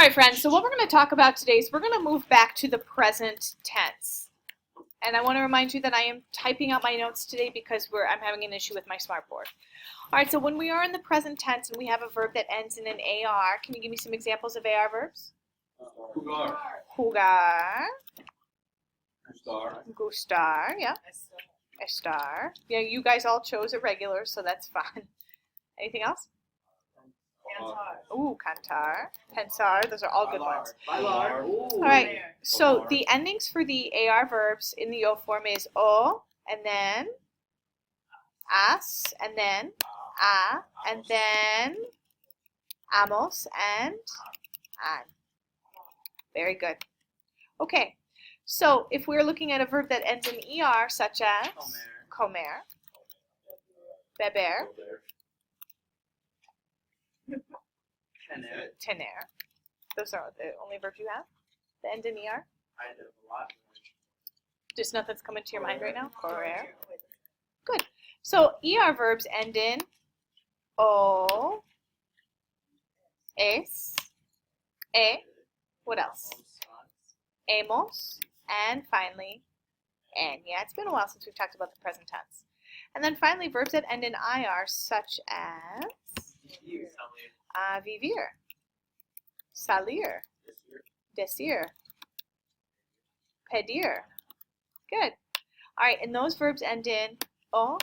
right, friends, so what we're going to talk about today is we're going to move back to the present tense. And I want to remind you that I am typing out my notes today because I'm having an issue with my smartboard. All right, so when we are in the present tense and we have a verb that ends in an AR, can you give me some examples of AR verbs? Jugar. Jugar. Gustar. Gustar, yeah. Estar. Yeah, you guys all chose irregular, so that's fun. Anything else? Ooh, cantar. Pensar, those are all good ones. Bailar. All right, so the endings for the AR verbs in the O form is O, and then as, and then a, and then amos, and an. Very good. Okay, so if we're looking at a verb that ends in ER, such as comer, beber, tener. Those are the only verbs you have that end in ER? I have a lot. Just nothing's coming to your mind right now? Correr. Good. So ER verbs end in O, es, e, what else? Amos, and finally, en. Yeah, it's been a while since we've talked about the present tense. And then finally, verbs that end in IR, such as vivir, salir, decir, pedir. Good. All right, and those verbs end in O,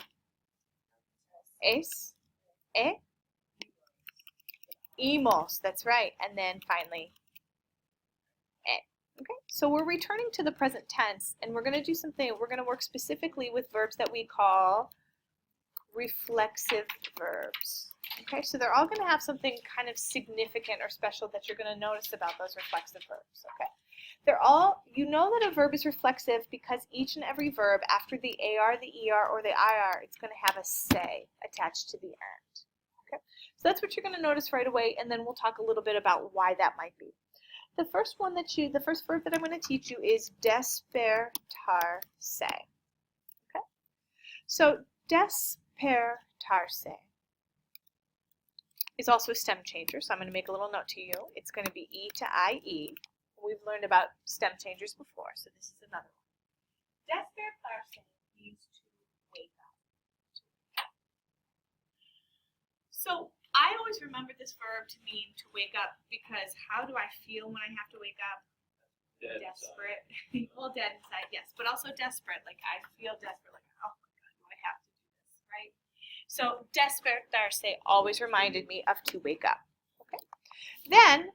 es, e, imos. That's right. And then finally, e. Okay, so we're returning to the present tense, and we're going to do something. We're going to work specifically with verbs that we call reflexive verbs. Okay, so they're all going to have something kind of significant or special that you're going to notice about those reflexive verbs. Okay, they're all, you know that a verb is reflexive because each and every verb after the AR, the ER, or the IR, it's going to have a say attached to the end. Okay, so that's what you're going to notice right away, and then we'll talk a little bit about why that might be. The first verb that I'm going to teach you is despertarse. Okay, so despertarse is also a stem changer, so I'm going to make a little note to you. It's going to be E to IE. We've learned about stem changers before, so this is another one. Despertarse means to wake up. So I always remember this verb to mean to wake up because how do I feel when I have to wake up? Dead Desperate. Well, dead inside, yes, but also desperate. Like I feel desperate, like, oh my God, do I have to do this, right? So despertarse always reminded me of to wake up. Okay. Then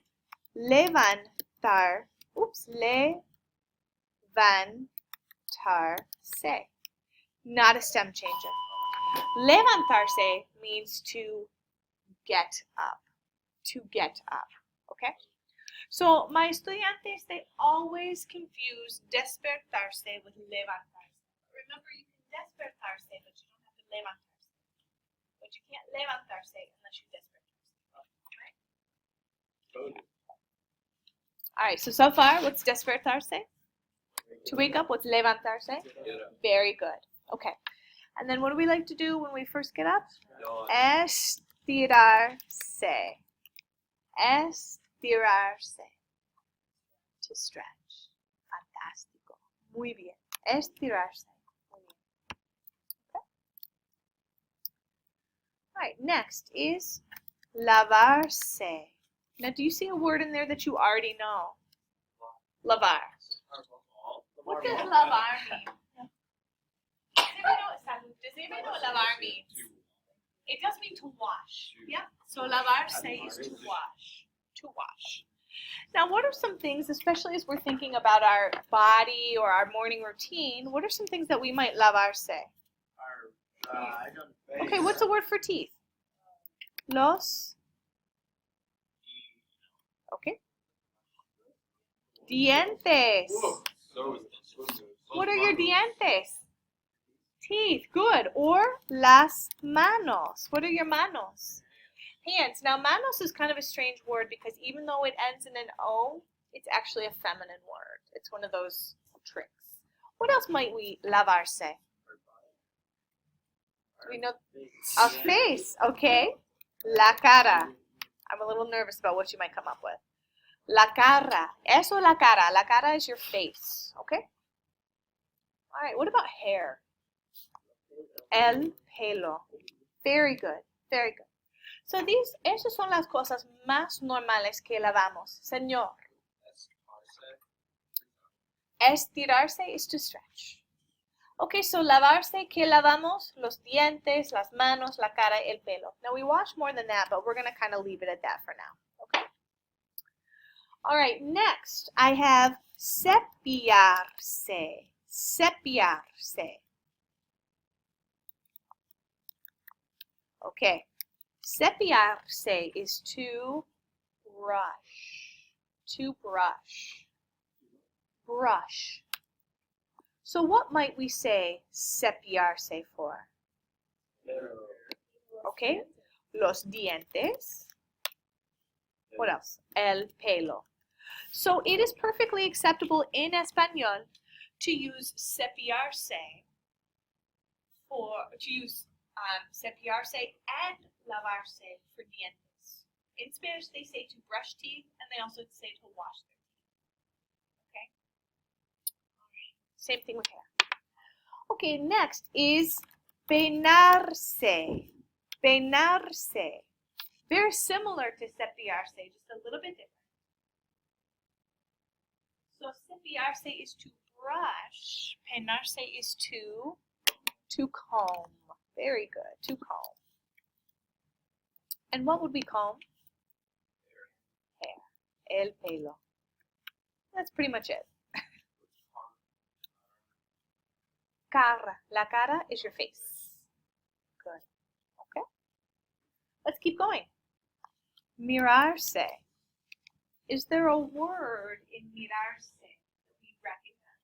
levantarse. Not a stem changer. Levantarse means to get up. To get up. Okay? So my estudiantes, they always confuse despertarse with levantarse. Remember, you can despertarse, but you don't have to levantarse. But you can't levantarse unless you despertarse. Right? All right, so far, what's despertarse? To wake up. What's levantarse? Very good. Okay. And then what do we like to do when we first get up? Estirarse. Estirarse. To stretch. Fantástico. Muy bien. Estirarse. Muy bien. Okay. All right, next is lavarse. Now, do you see a word in there that you already know? Lavar. What does lavar mean? Does anybody know what lavar means? It does mean to wash. Yeah. So lavarse is to wash. To wash. Now, what are some things, especially as we're thinking about our body or our morning routine, what are some things that we might lavarse? Okay, what's the word for teeth? Los. Okay. Dientes. What are your dientes? Teeth. Good. Or las manos. What are your manos? Hands. Now, manos is kind of a strange word because even though it ends in an O, it's actually a feminine word. It's one of those tricks. What else might we lavarse? Do we know? A face. Okay. La cara. I'm a little nervous about what you might come up with. La cara. Eso es la cara. La cara is your face. Okay? All right, what about hair? El pelo. Very good. Very good. So esas son las cosas más normales que lavamos. Señor. Estirarse is to stretch. Okay, so lavarse, ¿qué lavamos? Los dientes, las manos, la cara, el pelo. Now we wash more than that, but we're going to kind of leave it at that for now. Okay? All right, next I have cepillarse. Cepillarse. Okay. Cepillarse is to brush. To brush. Brush. So what might we say cepillarse for? Okay. Los dientes. What else? El pelo. So it is perfectly acceptable in Español to use cepillarse cepillarse and lavarse for dientes. In Spanish, they say to brush teeth, and they also say to wash their teeth. Okay? All right. Same thing with hair. Okay, next is peinarse. Peinarse. Very similar to cepillarse, just a little bit different. So cepillarse is to brush. Peinarse is to comb. Very good, to comb. And what would we comb? Hair. El pelo. That's pretty much it. Cara. La cara is your face. Good. Okay. Let's keep going. Mirarse. Is there a word in mirarse that we recognize?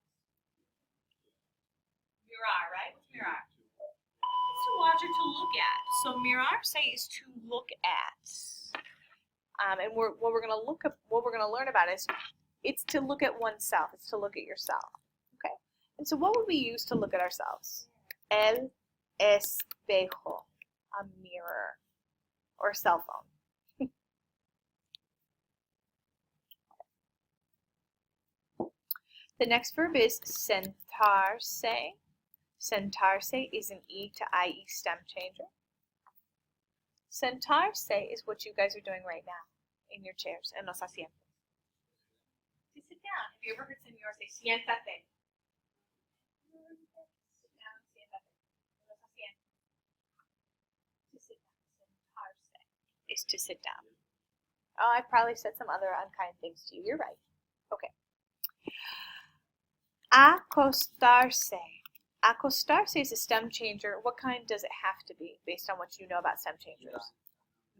Mirar, right? What's mirar? It's to watch or to look at. So mirarse is to look at. And what we're gonna learn about is it's to look at oneself. It's to look at yourself. Okay. And so what would we use to look at ourselves? El espejo, a mirror, or a cell phone. The next verb is sentarse. Sentarse is an E to IE stem changer. Sentarse is what you guys are doing right now in your chairs, en los asientos. To sit down. Have you ever heard señor say, siéntate? Sit down, siéntate. En los asientos. To sit down. Sentarse is to sit down. Oh, I probably said some other unkind things to you. You're right. Okay. Acostarse. Acostarse is a stem changer. What kind does it have to be based on what you know about stem changers?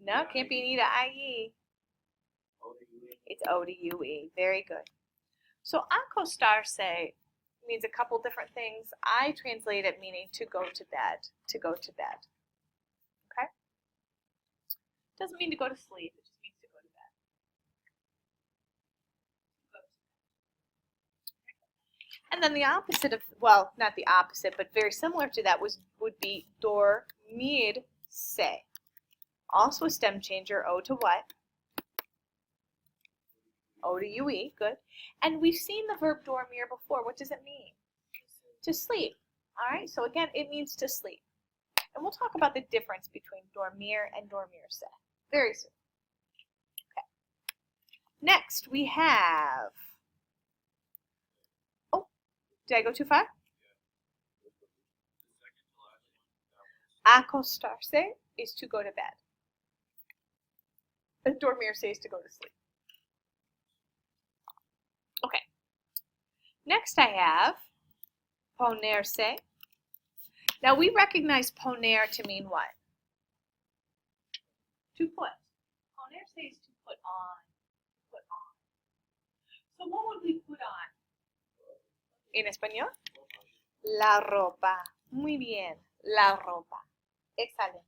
No, can't be an E to IE. It's O to UE. Very good. So acostarse means a couple different things. I translate it meaning to go to bed. To go to bed. Okay? Doesn't mean to go to sleep. It just means to go to bed. And then the opposite of, well, not the opposite, but very similar to that would be dormirse. Also a stem changer, O to what? O to UE, good. And we've seen the verb dormir before. What does it mean? To sleep. All right, so again, it means to sleep. And we'll talk about the difference between dormir and dormirse very soon. Okay. Next, we have, oh, did I go too far? Acostarse is to go to bed. Dormirse is to go to sleep. Okay. Next I have ponerse. Now we recognize poner to mean what? To put. Ponerse is to put on. Put on. So what would we put on? En español? La ropa. Muy bien. La ropa. Excelente.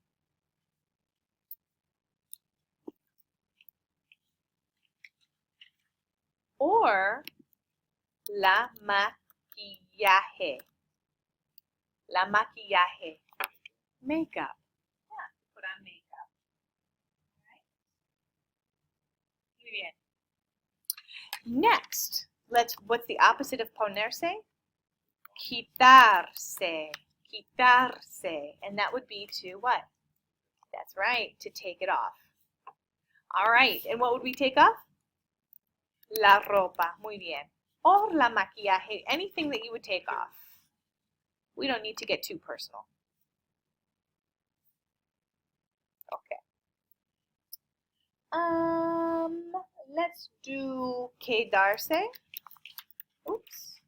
Or la maquillaje. La maquillaje. Makeup. Yeah, put on makeup. Right? Muy bien. Next, what's the opposite of ponerse? Quitarse. Quitarse. And that would be to what? That's right, to take it off. All right, and what would we take off? La ropa. Muy bien. Or la maquillaje. Anything that you would take off. We don't need to get too personal. Okay. Let's do quedarse. Oops.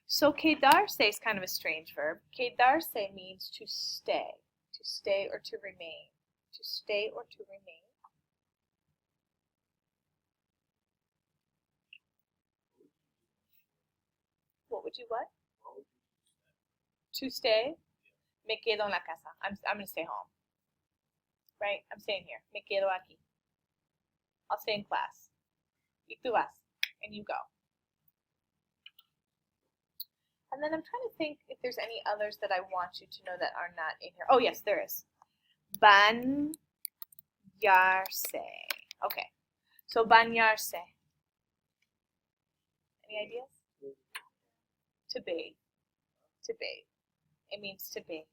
So quedarse is kind of a strange verb. Quedarse means to stay or to remain, to stay or to remain. What would you what? To stay? Me quedo en la casa. I'm going to stay home. Right? I'm staying here. Me quedo aquí. I'll stay in class. Y tú vas. And you go. And then I'm trying to think if there's any others that I want you to know that are not in here. Oh, yes, there is. Bañarse. Okay. So bañarse. Any ideas? To bathe. To bathe. It means to bathe.